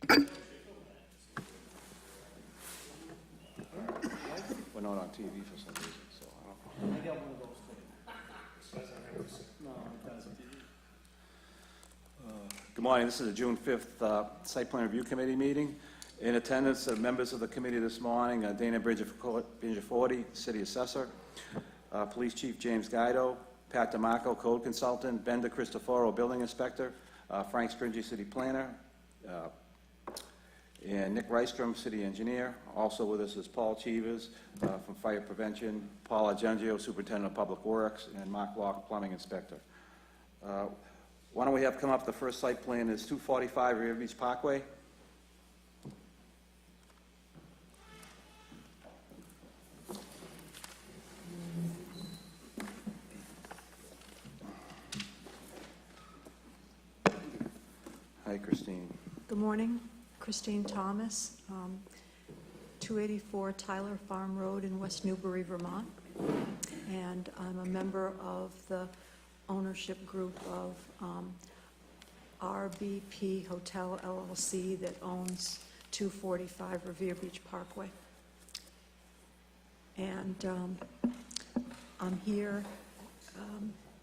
We're not on TV for some reason, so I don't. I got one of those too. No, it doesn't. Good morning. This is the June 5th Site Plan Review Committee meeting. In attendance are members of the committee this morning, Dana Bringiforti, City Assessor, Police Chief James Guido, Pat DeMarco, Code Consultant, Ben DeCristoforo, Building Inspector, Frank Stringy, City Planner, and Nick Rystrom, City Engineer. Also with us is Paul Cheevers from Fire Prevention, Paul Agengio, Superintendent of Public Works, and Mark Locke, Plumbing Inspector. Why don't we have come up, the first site plan is 245 River Beach Parkway. Hi, Christine. Good morning, Christine Thomas, 284 Tyler Farm Road in West Newbury, Vermont. And I'm a member of the ownership group of RBP Hotel LLC that owns 245 Revere Beach Parkway. And I'm here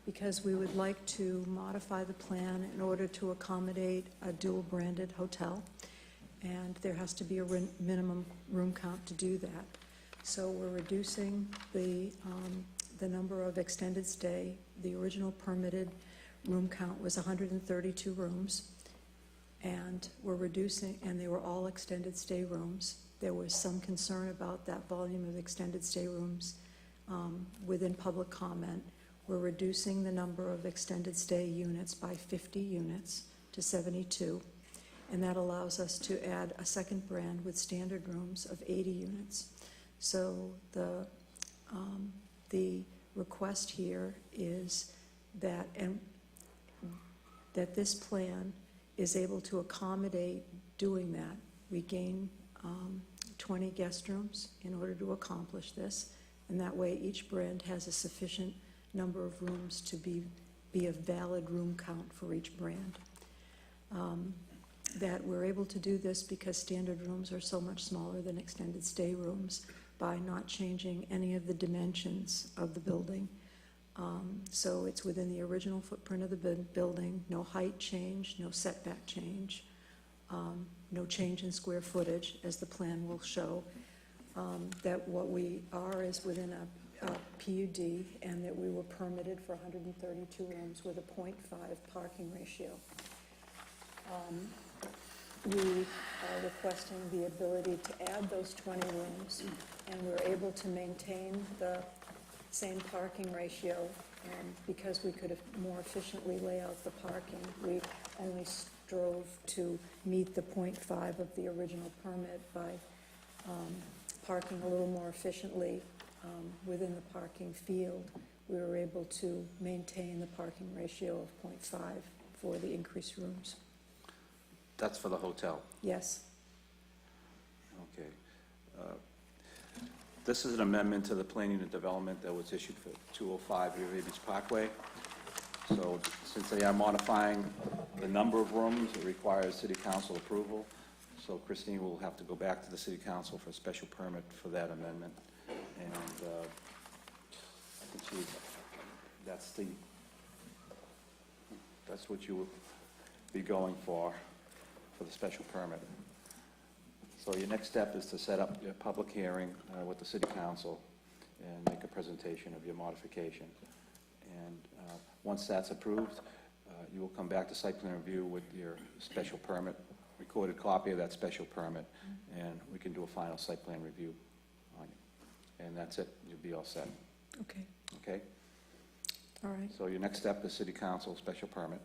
because we would like to modify the plan in order to accommodate a dual-branded hotel, and there has to be a minimum room count to do that. So we're reducing the number of extended stay. The original permitted room count was 132 rooms, and we're reducing, and they were all extended stay rooms. There was some concern about that volume of extended stay rooms within public comment. We're reducing the number of extended stay units by 50 units to 72, and that allows us to add a second brand with standard rooms of 80 units. So the request here is that this plan is able to accommodate doing that. We gain 20 guest rooms in order to accomplish this, and that way each brand has a sufficient number of rooms to be a valid room count for each brand. That we're able to do this because standard rooms are so much smaller than extended stay rooms by not changing any of the dimensions of the building. So it's within the original footprint of the building, no height change, no setback change, no change in square footage, as the plan will show. That what we are is within a PUD, and that we were permitted for 132 rooms with a 0.5 parking ratio. We are requesting the ability to add those 20 rooms, and we're able to maintain the same parking ratio, and because we could more efficiently lay out the parking, we only strove to meet the 0.5 of the original permit by parking a little more efficiently within the parking field. We were able to maintain the parking ratio of 0.5 for the increased rooms. That's for the hotel. Yes. Okay. This is an amendment to the planning and development that was issued for 205 River Beach Parkway. So since they are modifying the number of rooms, it requires city council approval. So Christine will have to go back to the city council for a special permit for that amendment. And I think that's what you will be going for the special permit. So your next step is to set up your public hearing with the city council and make a presentation of your modification. And once that's approved, you will come back to site plan review with your special permit, recorded copy of that special permit, and we can do a final site plan review on it. And that's it. You'll be all set. Okay. Okay? All right. So your next step is city council special permit,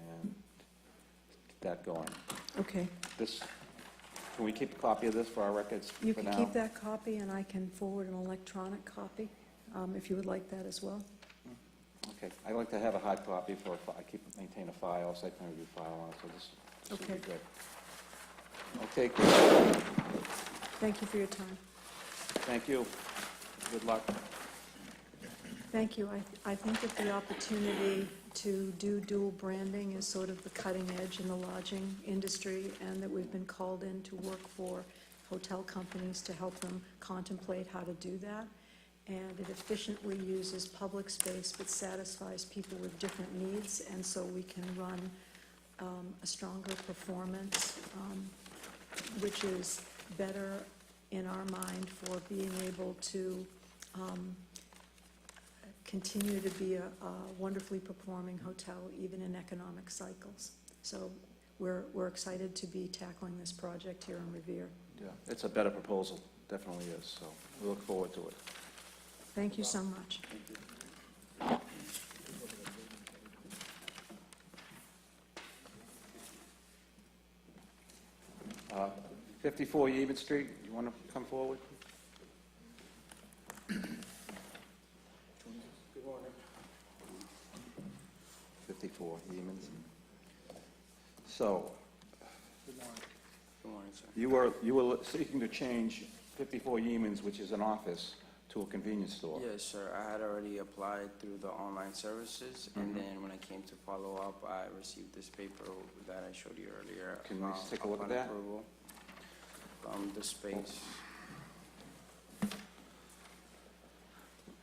and get that going. Okay. Can we keep a copy of this for our records You for can now? keep that copy, and I can forward an electronic copy if you would like that as well. Okay. I like to have a hard copy I maintain a file, site plan review file on it, so this Okay. would be good. Okay, Chris. Thank you for your time. Thank you. Good luck. Thank you. I think that the opportunity to do dual branding is sort of the cutting edge in the lodging industry, and that we've been called in to work for hotel companies to help them contemplate how to do that. And it efficiently uses public space but satisfies people with different needs, and so we can run a stronger performance, which is better in our mind for being able to continue to be a wonderfully performing hotel even in economic cycles. So we're excited to be tackling this project here in Revere. Yeah, it's a better proposal, definitely is, so we look forward to it. Thank you so much. 54 Yeaman Street, you want to come forward? Good morning. 54 Yeamans. So, Good morning. Good morning, sir. you were seeking to change 54 Yeamans, which is an office, to a convenience store. Yes, sir. I had already applied through the online services, and then when I came to follow up, I received this paper that I showed you earlier. Can we take a look at upon that? approval. The space.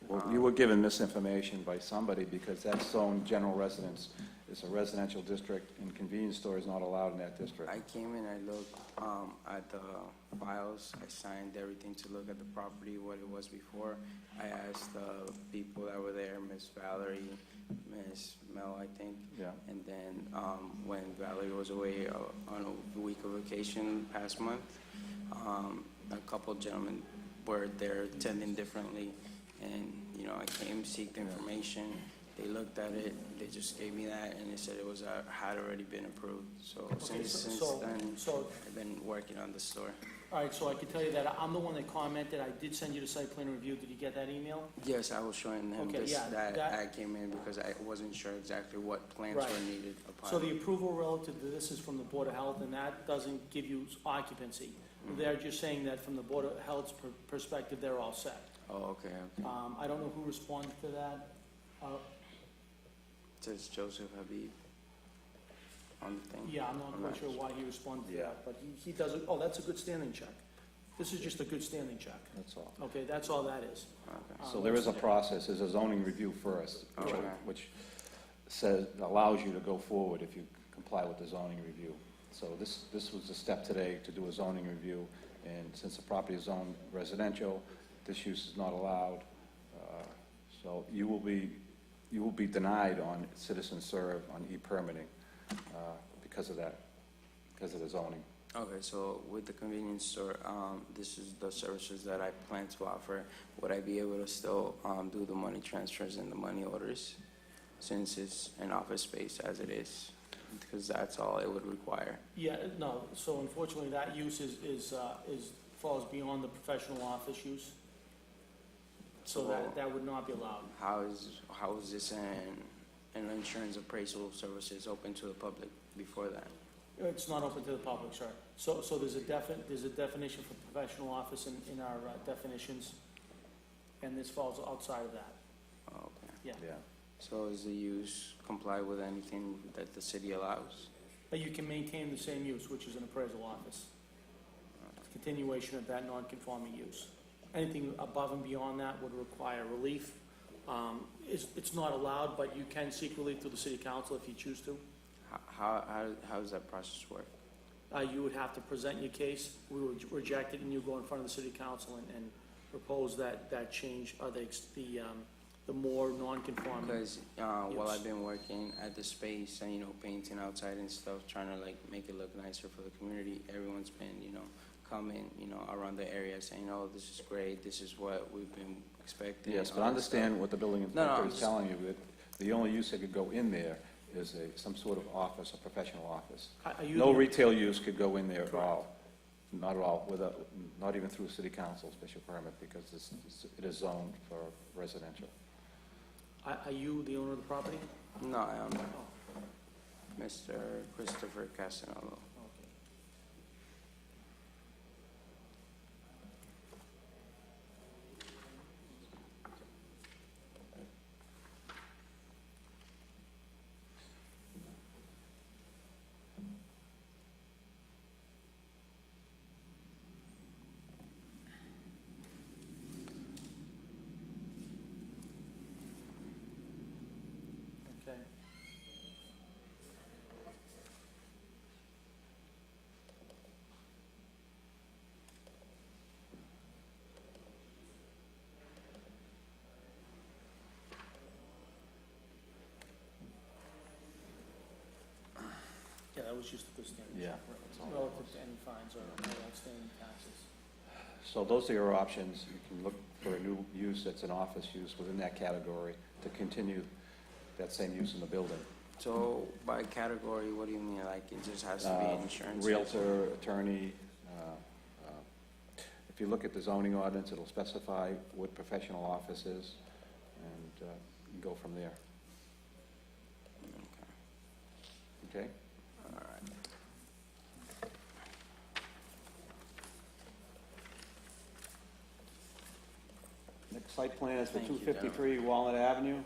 Well, you were given this information by somebody because that's zone general residence. It's a residential district, and convenience store is not allowed in that district. I came in, I looked at the files, I signed everything to look at the property, what it was before. I asked the people that were there, Miss Valerie, Miss Mel, I think. Yeah. And then when Valerie was away on a week of vacation past month, a couple gentlemen were there attending differently. And, you know, I came, seeked information. They looked at it, they just gave me that, and they said it was, had already been approved. So Okay, since so- then, so- I've been working on the store. All right, so I can tell you that I'm the one that commented. I did send you the site plan review. Did you get that email? Yes, I was showing him Okay, this, yeah, that that- I came in because I wasn't sure exactly what plans Right. were needed upon. So the approval relative to this is from the Board of Health, and that doesn't give you occupancy. They're just saying that from the Board of Health's perspective, they're all set. Oh, okay, okay. I don't know who responded to that. It says Joseph Habib on the thing. Yeah, I'm not quite sure why he responded to Yeah. that, but he does it, oh, that's a good standing check. This is just a good standing check. That's all. Okay, that's all that is. Okay. So there is a process, there's a zoning review first, which- Okay. which says, allows you to go forward if you comply with the zoning review. So this was a step today to do a zoning review, and since the property is zoned residential, this use is not allowed. So you will be denied on citizen serve, on e-permitting, because of that, because of the zoning. Okay, so with the convenience store, this is the services that I plan to offer. Would I be able to still do the money transfers and the money orders, since it's an office space as it is? Because that's all it would require. Yeah, no, so unfortunately, that use falls beyond the professional office use. So that would not be allowed. How is this an insurance appraisal services open to the public before that? It's not open to the public, sir. So there's a definition for professional office in our definitions, and this falls outside of that, Oh, okay. yeah. Yeah. So is the use comply with anything that the city allows? But you can maintain the same use, which is an appraisal office. Continuation of that non-conforming use. Anything above and beyond that would require relief. It's not allowed, but you can seek relief through the city council if you choose to. How does that process work? You would have to present your case, we would reject it, and you go in front of the city council and propose that change, or the more non-conforming. Because while Yes. I've been working at the space and, you know, painting outside and stuff, trying to like make it look nicer for the community, everyone's been, you know, coming, you know, around the area saying, oh, this is great, this is what we've been expecting. Yes, but all that understand stuff. what the building No, inspector I'm is just- telling you, that the only use that could go in there is some sort of office, a professional office. Are you No the- retail use could go in there at all, not at all, not even through a city council special permit, because it is zoned for residential. Are you the owner of the property? No, I am Oh, Mr. Christopher Casanello. okay. that was just the standard. Yeah. Relative to any fines or outstanding taxes. So those are your options. You can look for a new use that's an office use within that category to continue that same use in the building. So by category, what do you mean? Like it just has to be insurance? Realtor, attorney. If you look at the zoning ordinance, it'll specify what professional office is, and you go from there. Okay? All right. Next site plan is for Thank you, 253 Walnut Avenue.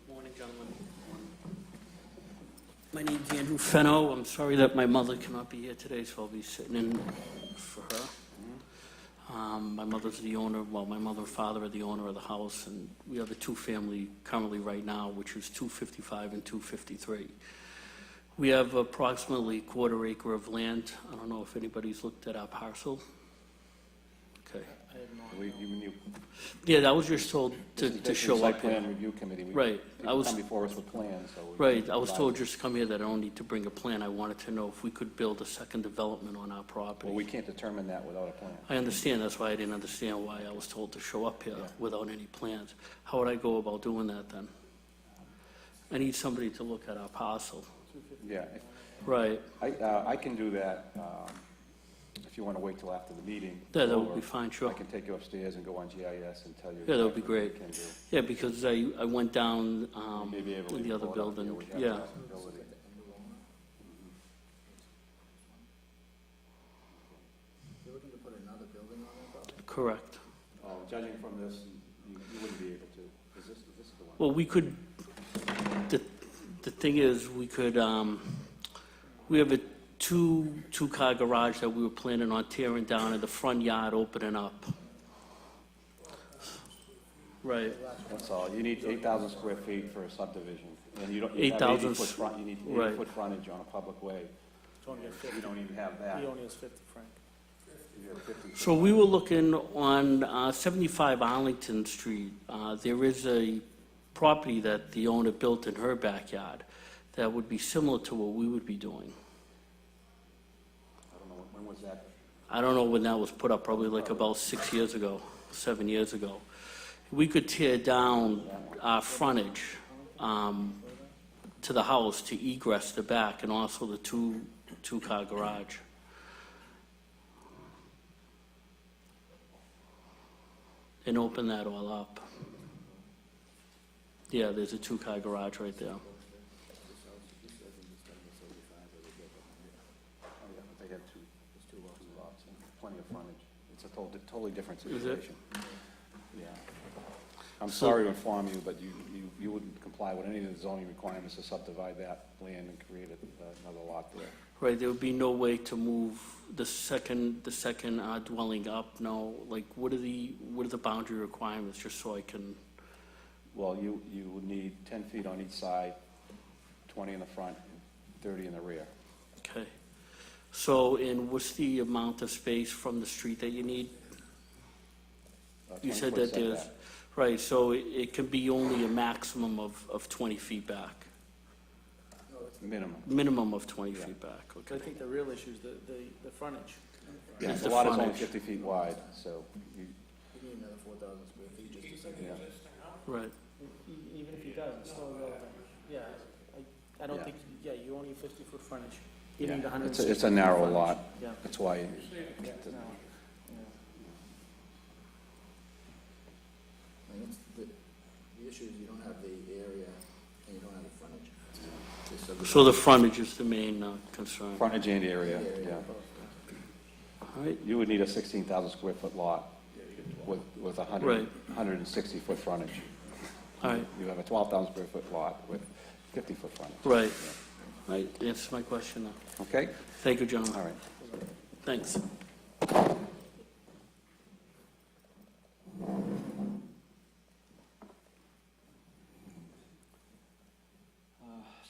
Morning, gentlemen. My name's Andrew Fenno. I'm sorry that my mother cannot be here today, so I'll be sitting in for her. My mother's the owner, well, my mother and father are the owner of the house, and we have a two-family currently right now, which is 255 and 253. We have approximately a quarter acre of land. I don't know if anybody's looked at our parcel. Okay. I have no. Yeah, I was just told to This is show Site up here. plan review committee. Right. I was- Come before us with plans, so. Right, I was told just to come here that I don't need to bring a plan. I wanted to know if we could build a second development on our property. Well, we can't determine that without a plan. I understand, that's why I didn't understand why I was told to show up here Yeah. without any plans. How would I go about doing that then? I need somebody to look at our parcel. Yeah, Right, I can do that, if you want to wait till after the meeting. yeah, that would Or be fine, sure. I can take you upstairs and go on GIS and tell you. Yeah, that would be exactly what great. you can do. Yeah, because I went down You may be able to in the other pull it up. building, we have yeah. that ability. You're looking to put another building on that property? Correct. Judging from this, you wouldn't be able to. Is this the one? Well, we could, the thing is, we could, we have a two-car garage that we were planning on tearing down and the front yard opening up. Right, That's all. You need 8,000 square feet for a subdivision. And you don't, you have 8,000 80-foot front, you need right. 80-foot frontage on a public way. It's only at 50. You don't even have that. He only has 50, Frank. You have 50. so we were looking on 75 Arlington Street. There is a property that the owner built in her backyard that would be similar to what we would be doing. I don't know, when was that? I don't know when that was put up, probably like about 6 years ago, 7 years ago. We could tear down our frontage to the house to egress the back and also the two-car garage. And open that all up. Yeah, there's a two-car garage right there. Oh, yeah, but they have two lots and plenty of frontage. It's a totally different Is it? situation. Yeah. I'm So- sorry to inform you, but you wouldn't comply with any of the zoning requirements to subdivide that land and create another lot there. Right, there would be no way to move the second dwelling up, no? Like, what are the boundary requirements, just so I can, Well, you would need 10 feet on each side, 20 in the front, and 30 in the rear. okay. So, and what's the amount of space from the street that you need? You said 20-foot that there's, setback. right, so it can be only a maximum of 20 feet back, Minimum. minimum of 20 Yeah. feet back, So I okay? think the real issue is the frontage. Yeah, It's the the lot is only frontage. 50 feet wide, so you, You need another 4,000 square feet just to say. yeah. Right, Even if he does, it's still relevant. Yeah, I don't Yeah. think, yeah, you only 50-foot frontage. You Yeah, need it's 160. a narrow frontage. lot. Yeah. That's why, Yeah, no, I mean, the issue is you don't have the area and you don't have the frontage. so the frontage is the main concern. frontage and area, yeah. All right, You would need a 16,000 square foot lot with a Right. 160 foot frontage. all right, You have a 12,000 square foot lot with 50 foot frontage. right. Right, answers my question now. Okay, Thank you, gentlemen. all right. Thanks.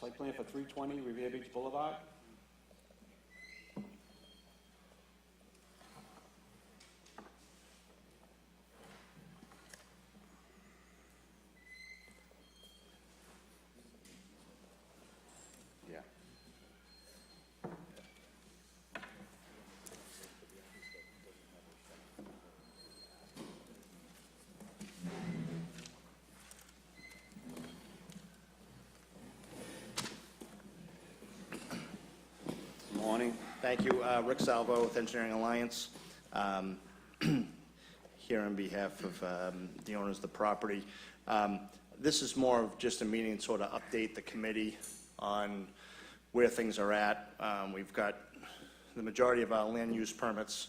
Site plan for 320 Revere Beach Boulevard? Thank you. Rick Salvo with Engineering Alliance. Here on behalf of the owners of the property. This is more of just a meeting to sort of update the committee on where things are at. We've got the majority of our land use permits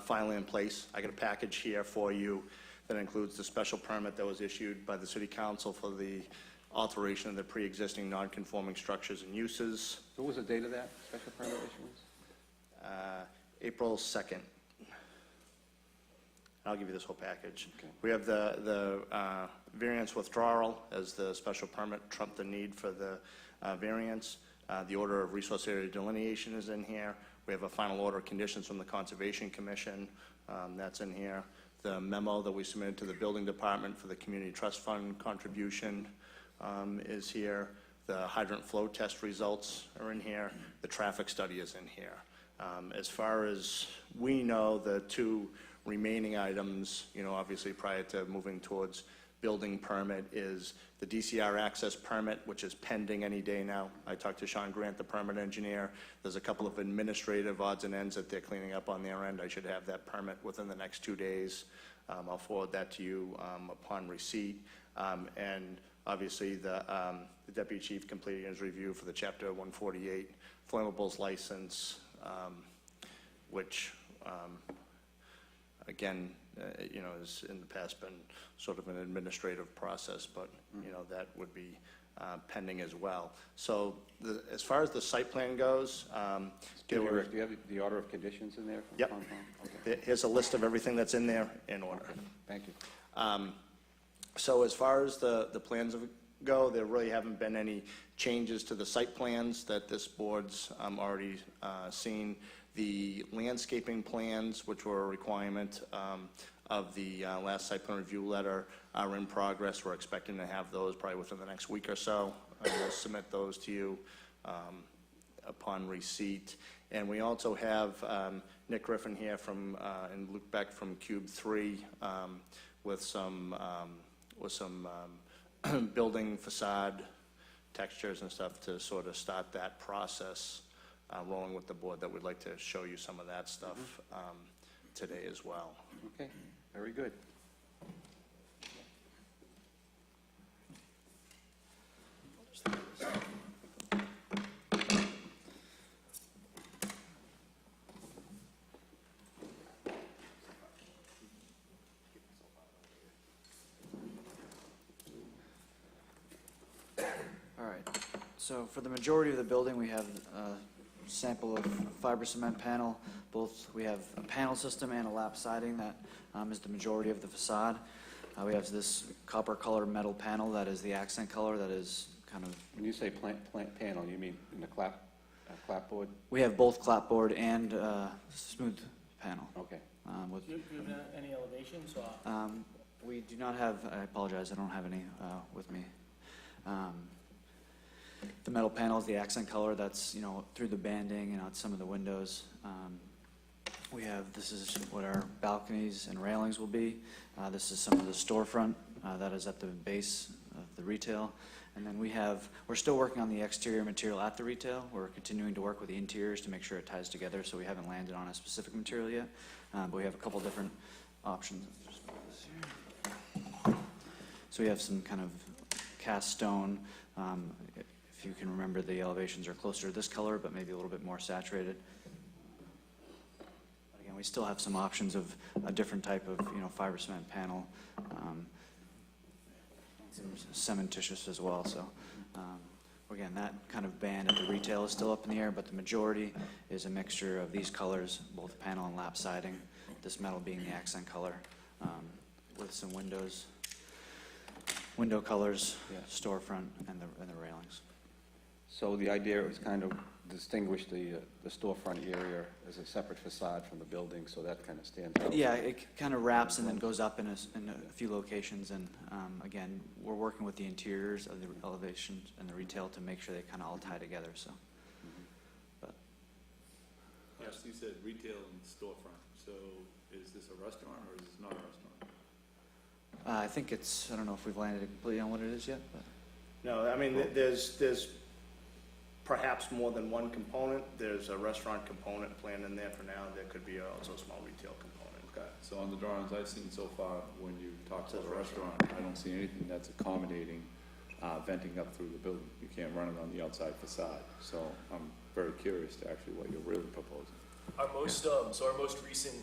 finally in place. I got a package here for you that includes the special permit that was issued by the City Council for the alteration of the pre-existing non-conforming structures and uses. So what was the date of that special permit issuance? April 2nd. I'll give you this whole package. Okay. We have the variance withdrawal as the special permit trumped the need for the variance. The order of resource area delineation is in here. We have a final order of conditions from the Conservation Commission. That's in here. The memo that we submitted to the building department for the community trust fund contribution is here. The hydrant flow test results are in here. The traffic study is in here. As far as we know, the two remaining items, obviously prior to moving towards building permit, is the DCR access permit, which is pending any day now. I talked to Sean Grant, the permit engineer. There's a couple of administrative odds and ends that they're cleaning up on their end. I should have that permit within the next 2 days. I'll forward that to you upon receipt. And obviously, the deputy chief completing his review for the Chapter 148 flammables license, which again, has in the past been sort of an administrative process, but, that would be pending as well. So as far as the site plan goes, Do you have the order of conditions in there? From Yep. Concom? Okay. Here's a list of everything that's in there in order. Thank you. So as far as the plans go, there really haven't been any changes to the site plans that this board's already seen. The landscaping plans, which were a requirement of the last site plan review letter, are in progress. We're expecting to have those probably within the next week or so. And we'll submit those to you upon receipt. And we also have Nick Griffin here from and Luke Beck from Cube 3 with some building facade textures and stuff to sort of start that process rolling with the board. That would like to show you some of that stuff today as well. Okay, very good. All right, so for the majority of the building, we have a sample of fiber cement panel. Both, we have a panel system and a lap siding that is the majority of the facade. We have this copper colored metal panel that is the accent color that is kind of, When you say plant panel, you mean in the clapboard? we have both clapboard and smooth panel. Okay. With, Do you have any elevations or? we do not have, I apologize, I don't have any with me. The metal panel is the accent color that's, through the banding and on some of the windows. We have, this is what our balconies and railings will be. This is some of the storefront that is at the base of the retail. And then we're still working on the exterior material at the retail. We're continuing to work with the interiors to make sure it ties together, so we haven't landed on a specific material yet. But we have a couple different options. So we have some kind of cast stone. If you can remember, the elevations are closer to this color, but maybe a little bit more saturated. But again, we still have some options of a different type of, fiber cement panel, some cementitious as well. So again, that kind of band at the retail is still up in the air, but the majority is a mixture of these colors, both panel and lap siding. This metal being the accent color, with some window colors, Yeah. storefront, and the railings. So the idea was kind of distinguish the storefront area as a separate facade from the building, so that kind of stands out. Yeah, it kind of wraps and then goes up in a few locations, and again, we're working with the interiors of the elevations and the retail to make sure they kind of all tie together, so. But Yes, you said retail and storefront, so is this a restaurant or is this not a restaurant? I think I don't know if we've landed completely on what it is yet, but. No, I mean, there's perhaps more than one component. There's a restaurant component planned in there for now. There could be also a small retail component. Okay, so on the drawings I've seen so far, when you talk Says about a restaurant, I don't see anything that's accommodating venting up through the building. You can't run it on the outside facade, so I'm very curious to actually what you're really proposing. Our most, our most recent,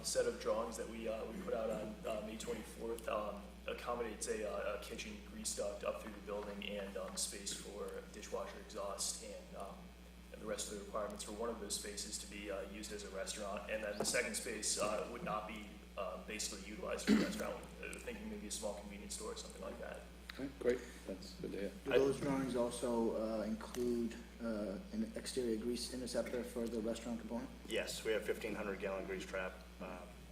set of drawings that we put out on, May 24th, accommodates a kitchen grease duct up through the building and, space for dishwasher exhaust and the rest of the requirements for one of those spaces to be, used as a restaurant. And then the second space, would not be, basically utilized for a restaurant, thinking maybe a small convenience store or something like that. Okay, great, that's good to hear. Do those drawings also include an exterior grease interceptor for the restaurant component? Yes, we have 1,500 gallon grease trap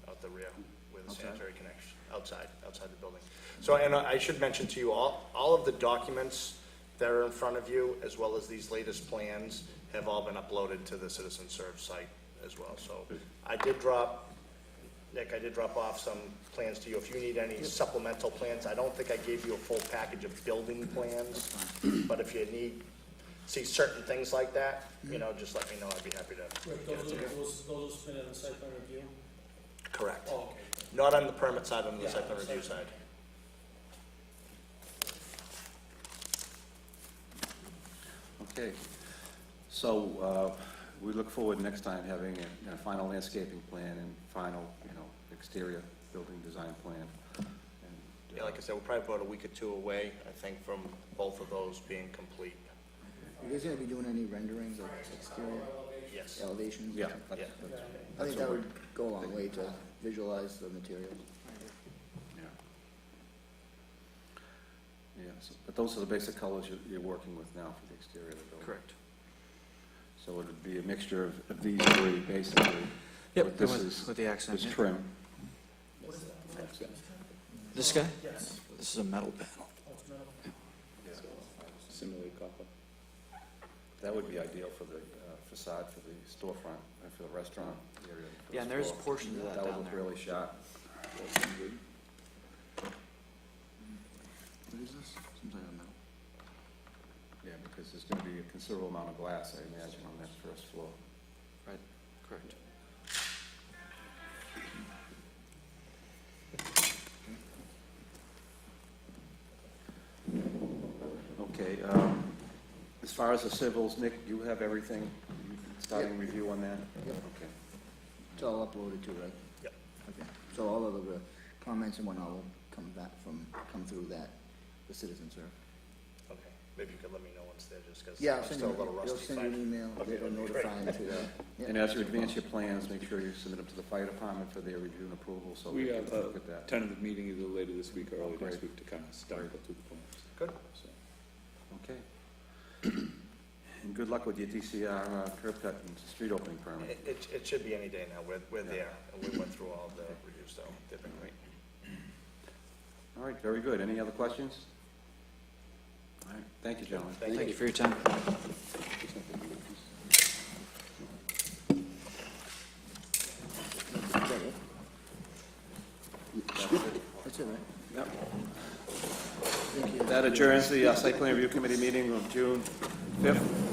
out the rear with a Outside? sanitary connection, outside the building. So, and I should mention to you, all of the documents that are in front of you, as well as these latest plans, have all been uploaded to the Citizen Serve site as well. So Nick, I did drop off some plans to you. If you need any supplemental plans, I don't think I gave you a full package of building plans, but if you see certain things like that, you know, just let me know. I'd be happy to Right, get it to you. those are submitted on the site plan review? Correct. Oh, okay. Not on the permit side, on the Yeah, site plan site review plan. side. Okay, so we look forward next time having a final landscaping plan and final, exterior building design plan. And, Yeah, like I said, we're probably about a week or two away, I think, from both of those being complete. You guys gonna be doing any renderings of exterior Yes. elevations? Yeah. Yeah. I think that would go a long way to visualize the materials. Yeah. Yeah, but those are the basic colors you're working with now for the exterior of the building. Correct. So it would be a mixture of these three, basically. Yep, But this is, with the accent. this yeah. trim. This guy? Yes. This is a metal panel. Oh, it's metal. Simulated copper. That would be ideal for the facade, for the storefront, and for the restaurant area. for the Yeah, and there's store. portions of that That would down look there. really sharp. What is this? Seems like a metal. Yeah, because there's gonna be a considerable amount of glass, I imagine, on that first floor. Right, correct. Okay, as far as the civils, Nick, you have everything, starting review on that? Yep. Okay. It's all uploaded too, right? Yep. Okay, so all of the comments and whatnot will come through the Citizen Serve. Okay, maybe you could let me know once they're just, because Yeah, I'm still a little they'll rusty. send you an email, Okay, they'll that'd be notify great. them to the. yeah. And as you advance your plans, make sure you submit them to the fire department for their review and approval, so We we can have look a at that. tentative meeting either later this week or early next Great. week to kind of start go through the plans. Good. So, Okay. And good luck with your DCR curb cut and street opening permit. It should be any day now. We're there, and we went through all the reviews, so they've been great. All right, very good. Any other questions? All right, thank you, gentlemen. Thank you for your time. That's it, right? Yep. Thank you. That adjourns the site plan review committee meeting of June 5th.